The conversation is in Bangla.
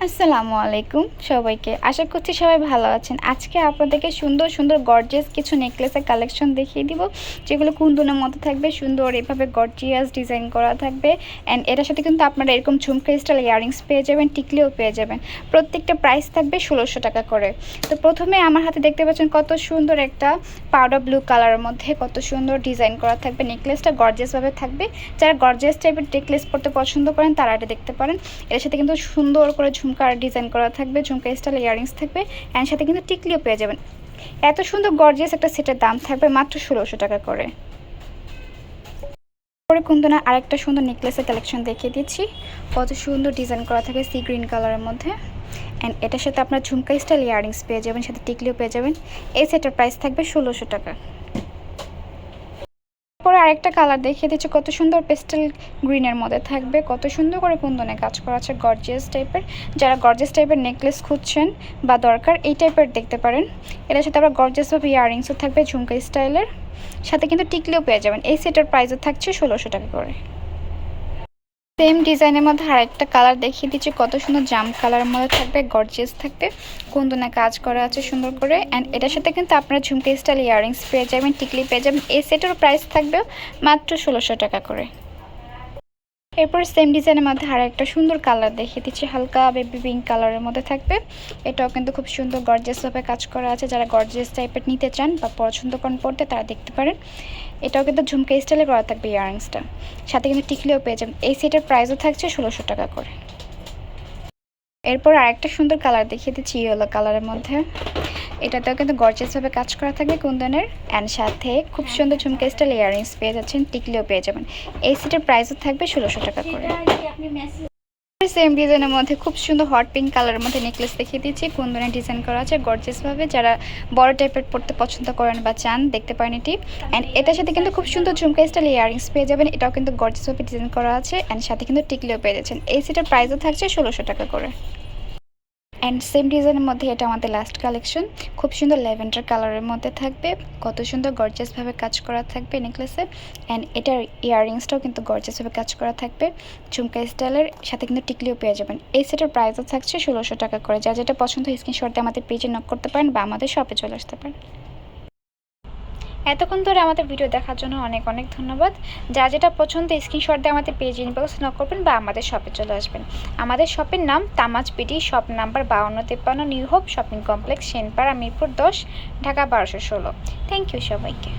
আসসালামু আলাইকুম সবাইকে। আশা করছি সবাই ভালো আছেন। আজকে আপনাদেরকে সুন্দর সুন্দর গর্জিয়াস কিছু নেকলেসের কালেকশন দেখিয়ে দিব, যেগুলো কুন্দনের মতো থাকবে, সুন্দর এভাবে গর্জিয়াস ডিজাইন করা থাকবে। অ্যান্ড এটার সাথে কিন্তু আপনারা এরকম ঝুমকা স্টাইল ইয়াররিংস পেয়ে যাবেন, টিকলিও পেয়ে যাবেন। প্রত্যেকটা প্রাইস থাকবে 1600 টাকা করে। তো প্রথমে আমার হাতে দেখতে পাচ্ছেন কত সুন্দর একটা পাউডার ব্লু কালারের মধ্যে কত সুন্দর ডিজাইন করা থাকবে। নেকলেসটা গর্জিয়াসভাবে থাকবে। যারা গর্জিয়াস টাইপের নেকলেস পরতে পছন্দ করেন তারা এটা দেখতে পারেন। এর সাথে কিন্তু সুন্দর করে ঝুমকার ডিজাইন করা থাকবে, ঝুমকা স্টাইল ইয়াররিংস থাকবে, অ্যান্ড সাথে কিন্তু টিকলিও পেয়ে যাবেন। এত সুন্দর গর্জিয়াস একটা সেটের দাম থাকবে মাত্র 1600 টাকা করে। পরে কুন্দনা আরেকটা সুন্দর নেকলেসের কালেকশন দেখিয়ে দিচ্ছি। কত সুন্দর ডিজাইন করা থাকবে সি গ্রিন কালারের মধ্যে, অ্যান্ড এটার সাথে আপনার ঝুমকা স্টাইল ইয়াররিংস পেয়ে যাবেন, সাথে টিকলিও পেয়ে যাবেন। এই সেটের প্রাইস থাকবে 1600 টাকা। পরে আরেকটা কালার দেখিয়ে দিচ্ছি, কত সুন্দর পেস্টেল গ্রিনের মধ্যে থাকবে, কত সুন্দর করে কুন্দনে কাজ করা আছে গর্জিয়াস টাইপের। যারা গর্জিয়াস টাইপের নেকলেস খুঁজছেন বা দরকার এই টাইপের দেখতে পারেন। এটার সাথে আবার গর্জিয়াসভাবে ইয়াররিংসও থাকবে ঝুমকা স্টাইলের, সাথে কিন্তু টিকলিও পেয়ে যাবেন। এই সেটের প্রাইসও থাকছে 1600 টাকা করে। সেম ডিজাইনের মধ্যে আরেকটা কালার দেখিয়ে দিচ্ছি, কত সুন্দর জাম কালারের মধ্যে থাকবে, গর্জিয়াস থাকবে, কুন্দনে কাজ করা আছে সুন্দর করে। অ্যান্ড এটার সাথে কিন্তু আপনারা ঝুমকা স্টাইল ইয়াররিংস পেয়ে যাবেন, টিকলি পেয়ে যাবেন। এই সেটের প্রাইস থাকবে মাত্র 1600 টাকা করে। এরপর সেম ডিজাইনের মধ্যে আর একটা সুন্দর কালার দেখিয়ে দিচ্ছি, হালকা বেবি পিঙ্ক কালারের মধ্যে থাকবে। এটাও কিন্তু খুব সুন্দর গর্জিয়াসভাবে কাজ করা আছে। যারা গর্জিয়াস টাইপের নিতে চান বা পছন্দ করেন পড়তে তারা দেখতে পারেন। এটাও কিন্তু ঝুমকা স্টাইলে করা থাকবে ইয়াররিংসটা, সাথে কিন্তু টিকলিও পেয়ে যাবেন। এই সেটের প্রাইসও থাকছে 1600 টাকা করে। এরপর আরেকটা সুন্দর কালার দেখিয়ে দিচ্ছি ইয়েলো কালারের মধ্যে। এটাতেও কিন্তু গর্জিয়াসভাবে কাজ করা থাকবে কুন্দনের, অ্যান্ড সাথে খুব সুন্দর ঝুমকা স্টাইল ইয়াররিংস পেয়ে যাচ্ছেন, টিকলিও পেয়ে যাবেন। এই সেটের প্রাইসও থাকবে 1600 টাকা করে। সেম ডিজাইনের মধ্যে খুব সুন্দর হট পিঙ্ক কালারের মধ্যে নেকলেস দেখিয়ে দিচ্ছি, কুন্দনের ডিজাইন করা আছে গর্জিয়াসভাবে। যারা বড় টাইপের পড়তে পছন্দ করেন বা চান দেখতে পারেন এটি। অ্যান্ড এটার সাথে কিন্তু খুব সুন্দর ঝুমকা স্টাইল ইয়াররিংস পেয়ে যাবেন। এটাও কিন্তু গর্জিয়াসভাবে ডিজাইন করা আছে, অ্যান্ড সাথে কিন্তু টিকলিও পেয়ে যাচ্ছেন। এই সেটের প্রাইসও থাকছে 1600 টাকা করে। অ্যান্ড সেম ডিজাইনের মধ্যে এটা আমাদের লাস্ট কালেকশন, খুব সুন্দর ল্যাভেন্ডার কালারের মধ্যে থাকবে, কত সুন্দর গর্জিয়াসভাবে কাজ করা থাকবে নেকলেসে। অ্যান্ড এটার ইয়াররিংসটাও কিন্তু গর্জিয়াসভাবে কাজ করা থাকবে ঝুমকা স্টাইলের, সাথে কিন্তু টিকলিও পেয়ে যাবেন। এই সেটের প্রাইসও থাকছে 1600 টাকা করে। যা যেটা পছন্দ স্ক্রিনশট দিয়ে আমাদের পেজে নক করতে পারেন বা আমাদের শপে চলে আসতে পারেন। এতক্ষণ ধরে আমাদের ভিডিও দেখার জন্য অনেক অনেক ধন্যবাদ। যা যেটা পছন্দ স্ক্রিনশট দিয়ে আমাদের পেজ ইনবক্স নক করবেন বা আমাদের শপে চলে আসবেন। আমাদের শপের নাম Tamaz BD, shop number 5253 New Hope shopping complex, Senpara, Mirpur 10, Dhaka 1216। Thank you সবাইকে।